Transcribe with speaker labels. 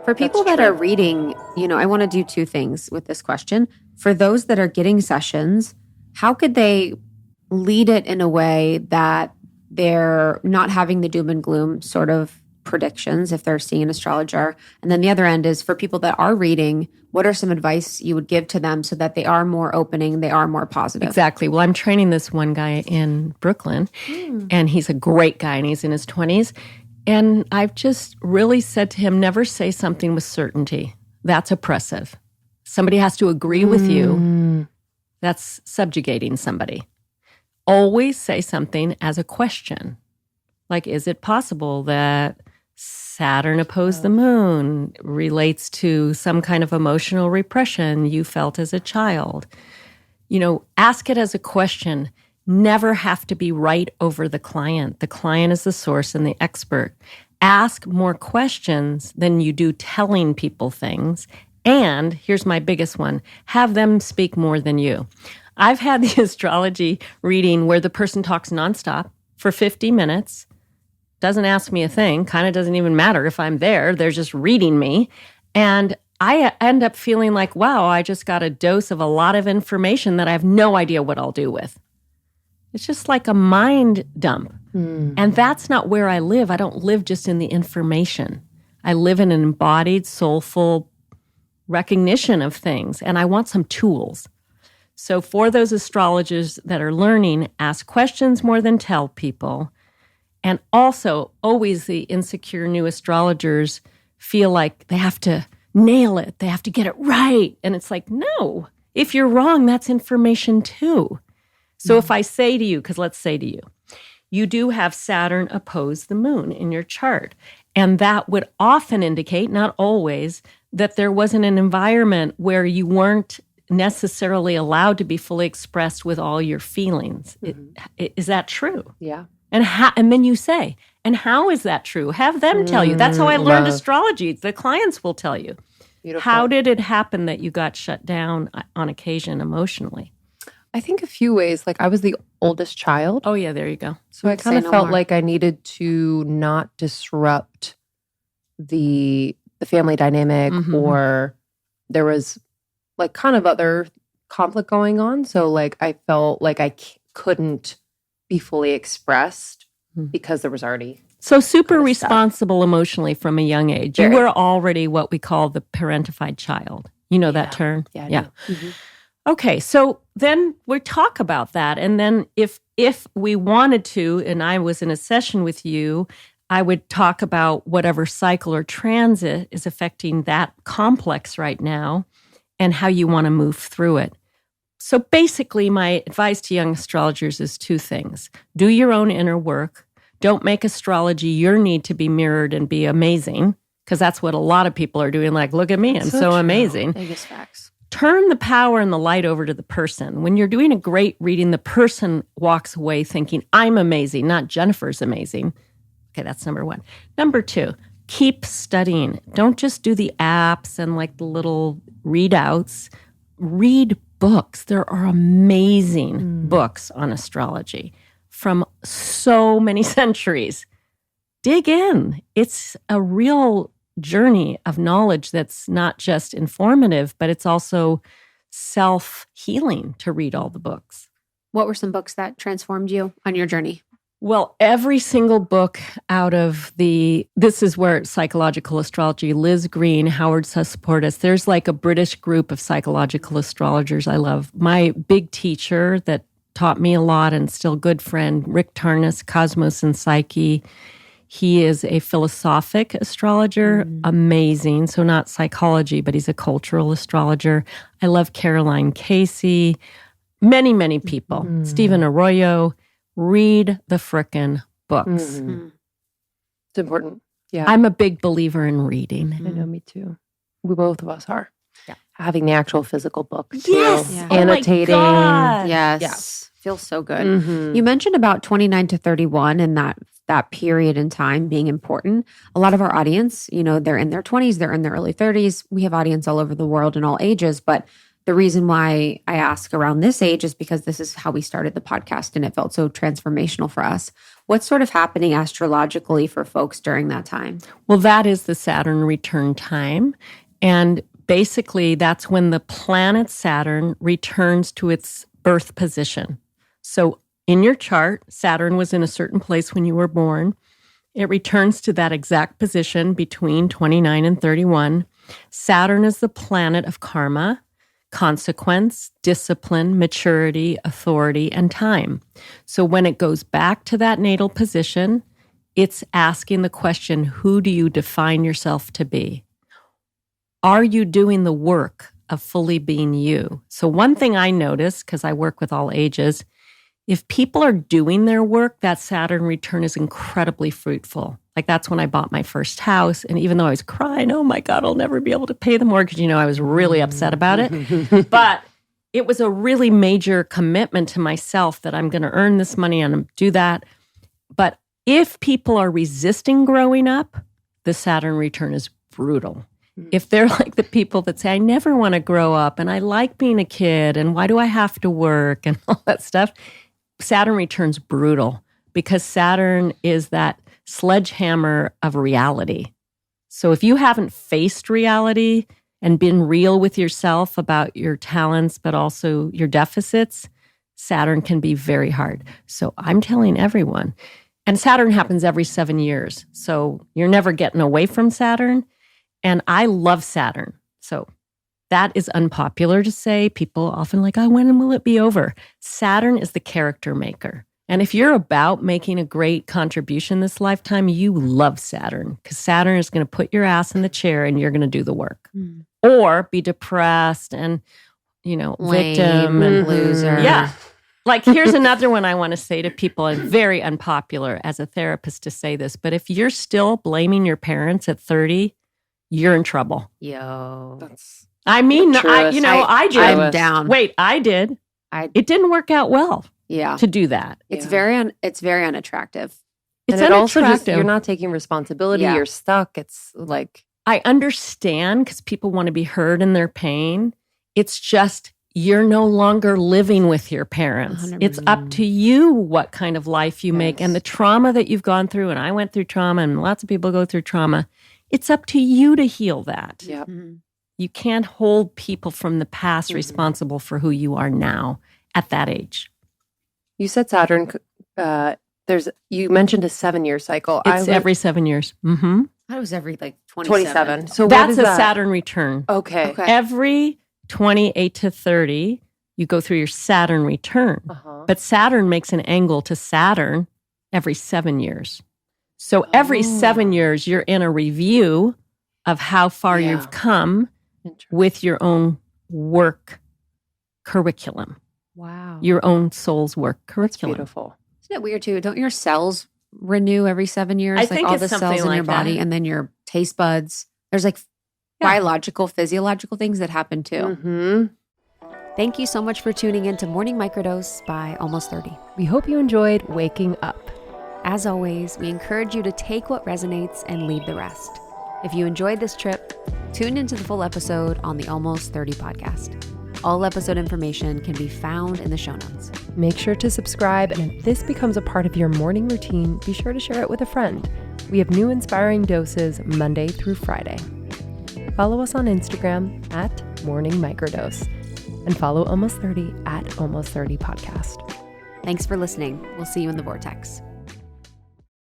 Speaker 1: For people that are reading, I want to do two things with this question. For those that are getting sessions, how could they lead it in a way that they're not having the doom and gloom sort of predictions if they're seeing an astrologer? And then the other end is for people that are reading, what are some advice you would give to them so that they are more opening, they are more positive?
Speaker 2: Exactly. Well, I'm training this one guy in Brooklyn, and he's a great guy, and he's in his 20s. And I've just really said to him, never say something with certainty. That's oppressive. Somebody has to agree with you. That's subjugating somebody. Always say something as a question. Like, is it possible that Saturn opposed the moon relates to some kind of emotional repression you felt as a child? Ask it as a question. Never have to be right over the client. The client is the source and the expert. Ask more questions than you do telling people things. And here's my biggest one. Have them speak more than you. I've had the astrology reading where the person talks nonstop for 50 minutes, doesn't ask me a thing, kind of doesn't even matter if I'm there. They're just reading me. And I end up feeling like, wow, I just got a dose of a lot of information that I have no idea what I'll do with. It's just like a mind dump. And that's not where I live. I don't live just in the information. I live in an embodied, soulful recognition of things. And I want some tools. So for those astrologers that are learning, ask questions more than tell people. And also, always the insecure new astrologers feel like they have to nail it. They have to get it right. And it's like, no, if you're wrong, that's information too. So if I say to you, because let's say to you, you do have Saturn oppose the moon in your chart. And that would often indicate, not always, that there wasn't an environment where you weren't necessarily allowed to be fully expressed with all your feelings. Is that true?
Speaker 3: Yeah.
Speaker 2: And then you say, and how is that true? Have them tell you. That's how I learned astrology. The clients will tell you.
Speaker 3: Beautiful.
Speaker 2: How did it happen that you got shut down on occasion emotionally?
Speaker 3: I think a few ways. Like I was the oldest child.
Speaker 2: Oh, yeah, there you go.
Speaker 3: So I kind of felt like I needed to not disrupt the family dynamic or there was like kind of other conflict going on. So like I felt like I couldn't be fully expressed because there was already
Speaker 2: so super responsible emotionally from a young age. You were already what we call the parentified child. You know that term?
Speaker 3: Yeah.
Speaker 2: Okay, so then we talk about that. And then if we wanted to, and I was in a session with you, I would talk about whatever cycle or transit is affecting that complex right now and how you want to move through it. So basically, my advice to young astrologers is two things. Do your own inner work. Don't make astrology your need to be mirrored and be amazing, because that's what a lot of people are doing. Like, look at me, I'm so amazing.
Speaker 1: Biggest facts.
Speaker 2: Turn the power and the light over to the person. When you're doing a great reading, the person walks away thinking, I'm amazing, not Jennifer's amazing. Okay, that's number one. Number two, keep studying. Don't just do the apps and like the little readouts. Read books. There are amazing books on astrology from so many centuries. Dig in. It's a real journey of knowledge that's not just informative, but it's also self-healing to read all the books.
Speaker 1: What were some books that transformed you on your journey?
Speaker 2: Well, every single book out of this is where psychological astrology, Liz Green, Howard Susportas, there's like a British group of psychological astrologers I love. My big teacher that taught me a lot and still good friend, Rick Tarnas, Cosmos and Psyche. He is a philosophic astrologer, amazing. So not psychology, but he's a cultural astrologer. I love Caroline Casey, many, many people. Stephen Arroyo. Read the frickin' books.
Speaker 3: It's important. Yeah.
Speaker 2: I'm a big believer in reading.
Speaker 3: I know, me too. We both of us are. Yeah. Having the actual physical book.
Speaker 2: Yes.
Speaker 3: Yeah. Annotating.
Speaker 2: Oh my God.
Speaker 1: Yes. Feels so good. You mentioned about 29 to 31 and that period in time being important. A lot of our audience, they're in their 20s, they're in their early 30s. We have audience all over the world in all ages, but the reason why I ask around this age is because this is how we started the podcast and it felt so transformational for us. What's sort of happening astrologically for folks during that time?
Speaker 2: Well, that is the Saturn return time. And basically, that's when the planet Saturn returns to its birth position. So in your chart, Saturn was in a certain place when you were born. It returns to that exact position between 29 and 31. Saturn is the planet of karma, consequence, discipline, maturity, authority, and time. So when it goes back to that natal position, it's asking the question, who do you define yourself to be? Are you doing the work of fully being you? So one thing I notice, because I work with all ages, if people are doing their work, that Saturn return is incredibly fruitful. Like that's when I bought my first house. And even though I was crying, oh my God, I'll never be able to pay the mortgage. I was really upset about it. But it was a really major commitment to myself that I'm going to earn this money and do that. But if people are resisting growing up, the Saturn return is brutal. If they're like the people that say, I never want to grow up and I like being a kid and why do I have to work and all that stuff, Saturn returns brutal because Saturn is that sledgehammer of reality. So if you haven't faced reality and been real with yourself about your talents, but also your deficits, Saturn can be very hard. So I'm telling everyone, and Saturn happens every 7 years. So you're never getting away from Saturn. And I love Saturn. So that is unpopular to say. People often like, oh, when will it be over? Saturn is the character maker. And if you're about making a great contribution this lifetime, you love Saturn because Saturn is going to put your ass in the chair and you're going to do the work. Or be depressed and,
Speaker 1: Lame,
Speaker 2: victim and
Speaker 1: loser.
Speaker 2: Yeah. Like, here's another one I want to say to people, and very unpopular as a therapist to say this, but if you're still blaming your parents at 30, you're in trouble.
Speaker 1: Yo.
Speaker 2: I mean, I did.
Speaker 1: I'm down.
Speaker 2: Wait, I did. It didn't work out well.
Speaker 1: Yeah.
Speaker 2: To do that.
Speaker 1: It's very unattractive.
Speaker 2: It's
Speaker 3: and it also
Speaker 2: unattractive.
Speaker 3: you're not taking responsibility.
Speaker 1: Yeah.
Speaker 3: You're stuck. It's like,
Speaker 2: I understand because people want to be heard in their pain. It's just you're no longer living with your parents.
Speaker 1: 100%.
Speaker 2: It's up to you what kind of life you make and the trauma that you've gone through. And I went through trauma and lots of people go through trauma. It's up to you to heal that.
Speaker 3: yeah.
Speaker 2: You can't hold people from the past responsible for who you are now at that age.
Speaker 3: You said Saturn. You mentioned a 7-year cycle.
Speaker 2: It's every 7 years. Mm-hmm.
Speaker 1: That was every 27.
Speaker 3: 27. So
Speaker 2: That's a Saturn return.
Speaker 3: Okay.
Speaker 2: Every 28 to 30, you go through your Saturn return. But Saturn makes an angle to Saturn every 7 years. So every 7 years, you're in a review of how far you've come with your own work curriculum.
Speaker 1: Wow.
Speaker 2: Your own soul's work curriculum.
Speaker 3: Beautiful.
Speaker 1: Isn't it weird too? Don't your cells renew every 7 years?
Speaker 2: I think
Speaker 1: all
Speaker 2: it's
Speaker 1: the
Speaker 2: something
Speaker 1: cells in
Speaker 2: like
Speaker 1: your body
Speaker 2: that.
Speaker 1: and then your taste buds. There's biological, physiological things that happen too.
Speaker 3: Mm-hmm.
Speaker 1: Thank you so much for tuning in to Morning Microdose by Almost 30.
Speaker 3: We hope you enjoyed waking up.
Speaker 1: As always, we encourage you to take what resonates and leave the rest. If you enjoyed this trip, tune into the full episode on the Almost 30 podcast. All episode information can be found in the show notes.
Speaker 3: Make sure to subscribe, and if this becomes a part of your morning routine, be sure to share it with a friend. We have new inspiring doses Monday through Friday. Follow us on Instagram at Morning Microdose, and follow Almost 30 at Almost 30 Podcast.
Speaker 1: Thanks for listening. We'll see you in the vortex.